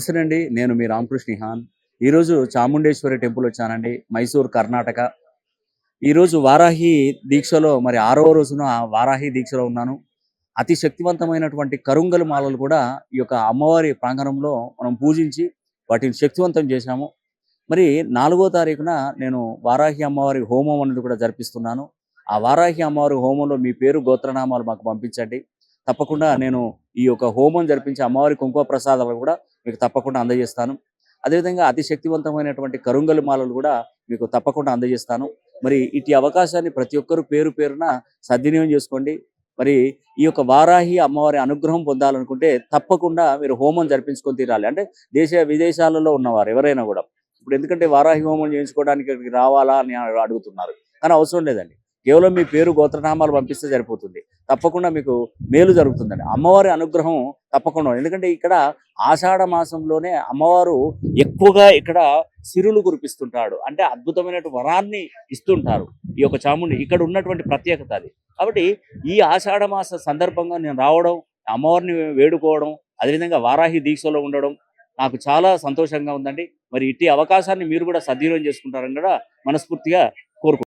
నమస్తే అండి. నేను మీ రామకృష్ణ నిహాన్. ఈరోజు చాముండేశ్వరి టెంపుల్ వచ్చానండి. మైసూర్, కర్ణాటక. ఈరోజు వారాహి దీక్షలో మరి 6వ రోజున వారాహి దీక్షలో ఉన్నాను. అతి శక్తివంతమైనటువంటి కరుంగలి మాలలు కూడా ఈ యొక్క అమ్మవారి ప్రాంగణంలో మనం పూజించి వాటిని శక్తివంతం చేశాము. మరి 4వ తారీఖున నేను వారాహి అమ్మవారి హోమం అనేది కూడా జరిపిస్తున్నాను. ఆ వారాహి అమ్మవారి హోమంలో మీ పేరు, గోత్రనామాలు మాకు పంపించండి. తప్పకుండా నేను ఈ యొక్క హోమం జరిపించి అమ్మవారి కుంకుమ ప్రసాదాలు కూడా మీకు తప్పకుండా అందజేస్తాను. అదేవిధంగా అతి శక్తివంతమైనటువంటి కరుంగలి మాలలు కూడా మీకు తప్పకుండా అందజేస్తాను. మరి ఇటు అవకాశాన్ని ప్రతి ఒక్కరు పేరు పేరున సద్వినియోగం చేసుకోండి. మరి ఈ యొక్క వారాహి అమ్మవారి అనుగ్రహం పొందాలనుకుంటే తప్పకుండా మీరు హోమం జరిపించుకొని తీరాలి. అంటే దేశ విదేశాలలో ఉన్నవారు ఎవరైనా కూడా ఇప్పుడు ఎందుకంటే వారాహి హోమం చేయించుకోవడానికి ఇక్కడికి రావాలా అని అడుగుతున్నారు. కానీ అవసరం లేదండి. కేవలం మీ పేరు, గోత్రనామాలు పంపిస్తే సరిపోతుంది. తప్పకుండా మీకు మేలు జరుగుతుందండి. అమ్మవారి అనుగ్రహం తప్పకుండా. ఎందుకంటే ఇక్కడ ఆషాఢ మాసంలోనే అమ్మవారు ఎక్కువగా ఇక్కడ సిరులు కురిపిస్తుంటాడు. అంటే అద్భుతమైనటువంటి వరాన్ని ఇస్తుంటారు. ఈ యొక్క చాముండి ఇక్కడ ఉన్నటువంటి ప్రత్యేకత అది. కాబట్టి ఈ ఆషాఢ మాస సందర్భంగా నేను రావడం, అమ్మవారిని వేడుకోవడం, అదేవిధంగా వారాహి దీక్షలో ఉండడం నాకు చాలా సంతోషంగా ఉందండి. మరి ఇట్టి అవకాశాన్ని మీరు కూడా సద్వినియోగం చేసుకుంటారని కూడా మనస్ఫూర్తిగా కోరుకుంటున్నాను.